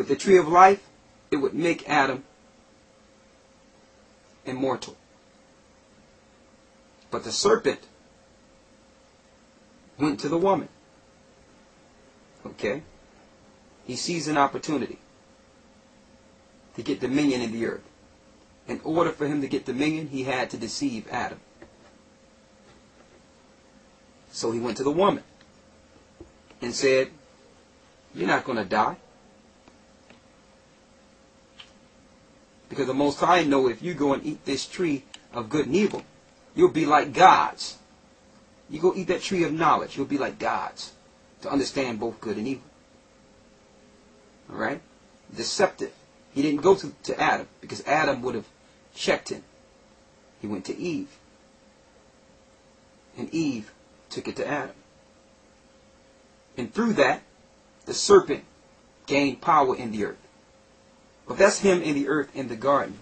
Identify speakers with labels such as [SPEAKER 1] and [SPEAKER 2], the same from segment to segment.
[SPEAKER 1] with the tree of life, it would make Adam immortal. But the serpent went to the woman. Okay? He sees an opportunity to get dominion in the earth. In order for him to get dominion, he had to deceive Adam. So he went to the woman and said, you're not going to die. Because the Most High know if you go and eat this tree of good and evil, you'll be like gods. You go eat that tree of knowledge, you'll be like gods. To understand both good and evil. Alright? Deceptive. He didn't go to Adam, because Adam would have checked him. He went to Eve. And Eve took it to Adam. And through that, the serpent gained power in the earth. But that's him in the earth in the garden.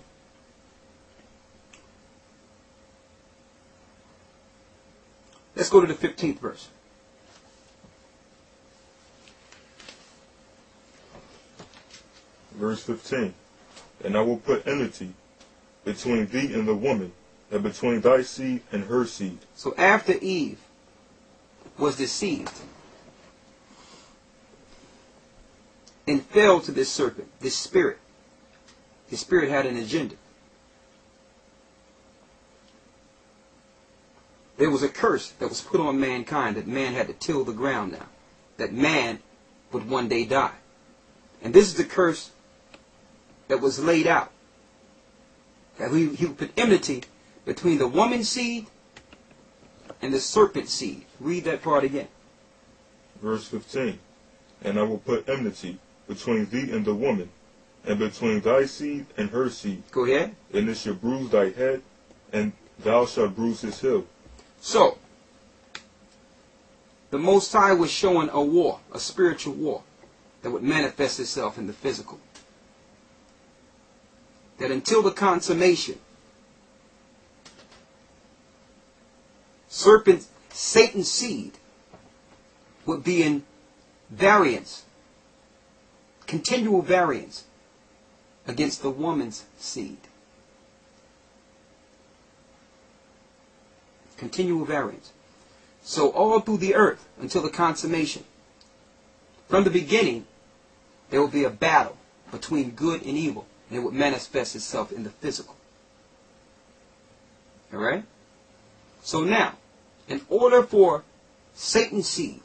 [SPEAKER 1] Let's go to the 15th verse.
[SPEAKER 2] Verse 15. And I will put enmity between thee and the woman, and between thy seed and her seed.
[SPEAKER 1] So after Eve was deceived and fell to this serpent, this spirit, his spirit had an agenda. There was a curse that was put on mankind, that man had to till the ground now. That man would one day die. And this is the curse that was laid out. That he would put enmity between the woman's seed and the serpent's seed. Read that part again.
[SPEAKER 2] Verse 15. And I will put enmity between thee and the woman, and between thy seed and her seed.
[SPEAKER 1] Go ahead.
[SPEAKER 2] And it shall bruise thy head, and thou shalt bruise his heel.
[SPEAKER 1] So, the Most High was showing a war, a spiritual war, that would manifest itself in the physical. That until the consummation, Satan's seed would be in variance, continual variance, against the woman's seed. Continual variance. So all through the earth, until the consummation, from the beginning, there will be a battle between good and evil. And it would manifest itself in the physical. Alright? So now, in order for Satan's seed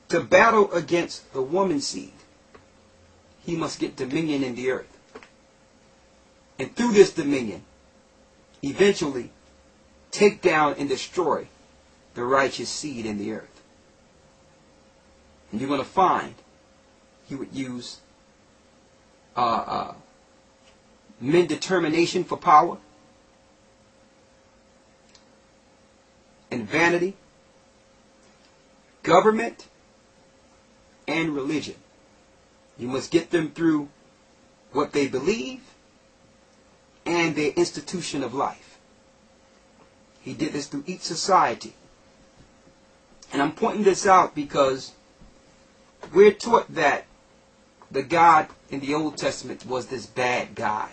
[SPEAKER 1] to battle against the woman's seed, he must get dominion in the earth. And through this dominion, eventually take down and destroy the righteous seed in the earth. And you're going to find he would use men determination for power, and vanity, government, and religion. You must get them through what they believe and their institution of life. He did this through each society. And I'm pointing this out because we're taught that the God in the Old Testament was this bad guy.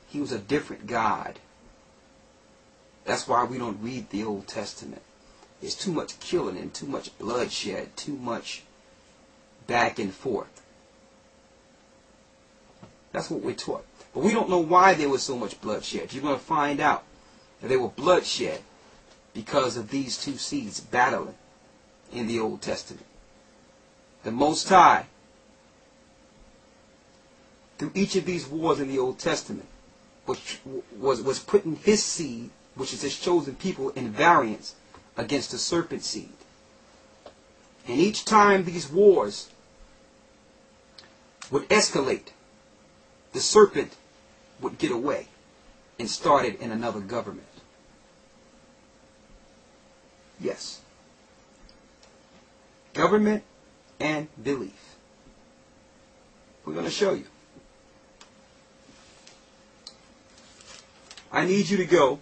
[SPEAKER 1] He was a different God. That's why we don't read the Old Testament. There's too much killing and too much bloodshed, too much back and forth. That's what we're taught. But we don't know why there was so much bloodshed. You're going to find out that there were bloodshed because of these two seeds battling in the Old Testament. The Most High, through each of these wars in the Old Testament, was putting his seed, which is his chosen people, in variance against the serpent seed. And each time these wars would escalate, the serpent would get away and started in another government. Yes. Government and belief. We're going to show you. I need you to go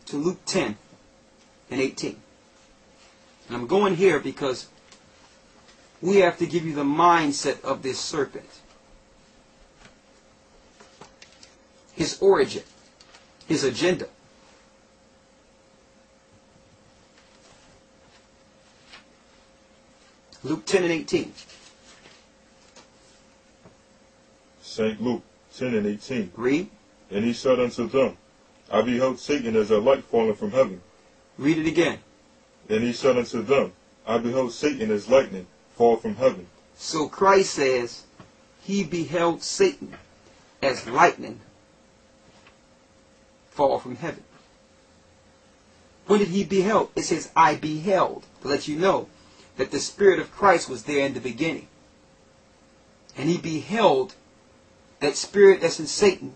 [SPEAKER 1] to Luke 10 and 18. And I'm going here because we have to give you the mindset of this serpent. His origin, his agenda. Luke 10 and 18.
[SPEAKER 2] St. Luke 10 and 18.
[SPEAKER 1] Read.
[SPEAKER 2] And he said unto them, I beheld Satan as a light falling from heaven.
[SPEAKER 1] Read it again.
[SPEAKER 2] And he said unto them, I beheld Satan as lightning fall from heaven.
[SPEAKER 1] So Christ says he beheld Satan as lightning fall from heaven. When did he beheld? It says, I beheld, to let you know that the Spirit of Christ was there in the beginning. And he beheld that spirit that's in Satan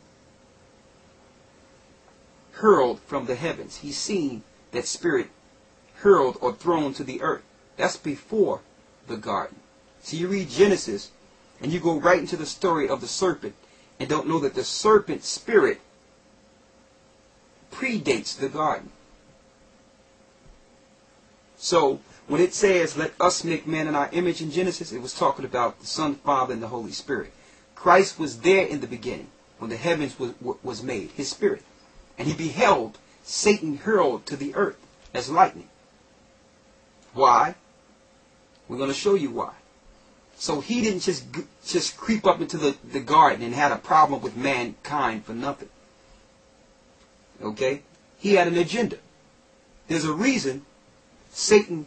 [SPEAKER 1] hurled from the heavens. He's seen that spirit hurled or thrown to the earth. That's before the garden. So you read Genesis and you go right into the story of the serpent and don't know that the serpent spirit predates the garden. So when it says, let us make man in our image in Genesis, it was talking about the Son, Father, and the Holy Spirit. Christ was there in the beginning when the heavens was made, his spirit. And he beheld Satan hurled to the earth as lightning. Why? We're going to show you why. So he didn't just creep up into the garden and had a problem with mankind for nothing. Okay? He had an agenda. There's a reason Satan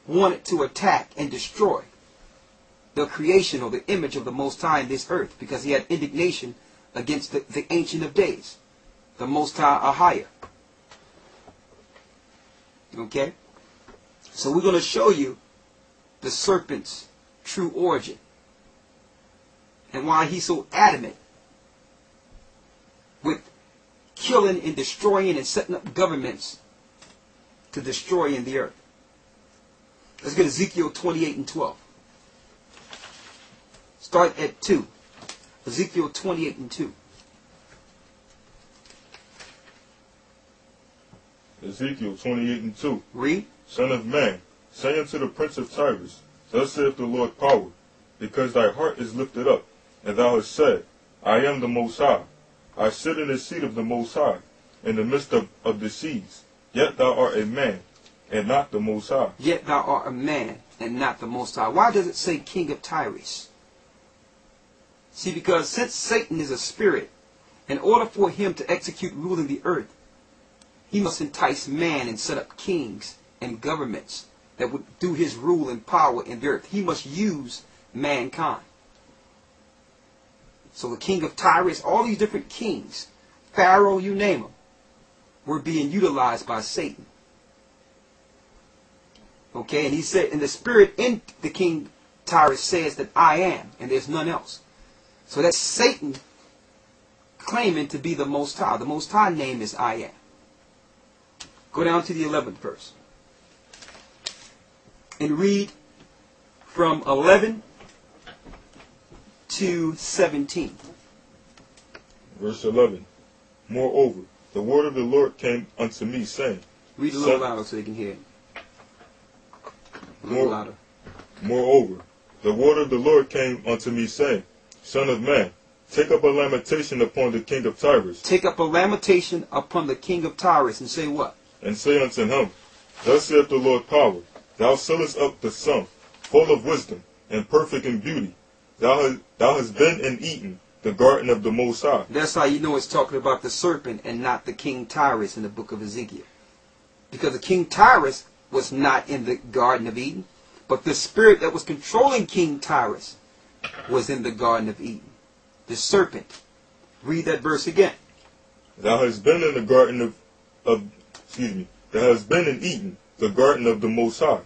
[SPEAKER 1] wanted to attack and destroy the creation or the image of the Most High in this earth, because he had indignation against the Ancient of Days, the Most High or higher. Okay? So we're going to show you the serpent's true origin and why he's so adamant with killing and destroying and setting up governments to destroy in the earth. Let's get Ezekiel 28 and 12. Start at 2. Ezekiel 28 and 2.
[SPEAKER 2] Ezekiel 28 and 2.
[SPEAKER 1] Read.
[SPEAKER 2] Son of man, say unto the prince of Tyrus, thus saith the Lord power, because thy heart is lifted up, and thou hast said, I am the Most High. I sit in the seat of the Most High, in the midst of the seas. Yet thou art a man, and not the Most High.
[SPEAKER 1] Yet thou art a man, and not the Most High. Why does it say King of Tyrus? See, because since Satan is a spirit, in order for him to execute rule in the earth, he must entice man and set up kings and governments that would do his rule and power in the earth. He must use mankind. So the king of Tyrus, all these different kings, Pharaoh, you name them, were being utilized by Satan. Okay, and he said, and the spirit in the king Tyrus says that I am, and there's none else. So that's Satan claiming to be the Most High. The Most High name is I am. Go down to the 11th verse. And read from 11 to 17.
[SPEAKER 2] Verse 11. Moreover, the word of the Lord came unto me, saying.
[SPEAKER 1] Read a little louder so they can hear it. A little louder.
[SPEAKER 2] Moreover, the word of the Lord came unto me, saying, Son of man, take up a lamentation upon the king of Tyrus.
[SPEAKER 1] Take up a lamentation upon the king of Tyrus, and say what?
[SPEAKER 2] And say unto him, Thus saith the Lord power, Thou sealest up the sum, full of wisdom, and perfect in beauty. Thou hast been and eaten the garden of the Most High.
[SPEAKER 1] That's how you know it's talking about the serpent and not the king Tyrus in the book of Ezekiel. Because the king Tyrus was not in the Garden of Eden, but the spirit that was controlling King Tyrus was in the Garden of Eden. The serpent. Read that verse again.
[SPEAKER 2] Thou hast been in the garden thou hast been in Eden, the garden of the Most High.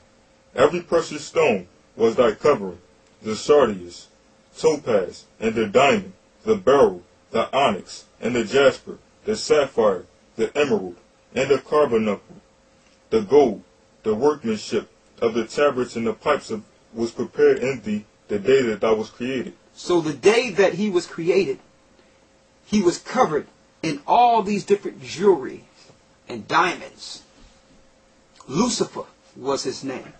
[SPEAKER 2] Every precious stone was thy covering, the sardius, topaz, and the diamond, the beryl, the onyx, and the jasper, the sapphire, the emerald, and the carbuncle, the gold, the workmanship of the tabrets and the pipes was prepared in thee the day that thou was created. So
[SPEAKER 1] the day that he was created, he was covered in all these different jewelry and diamonds. Lucifer was his name.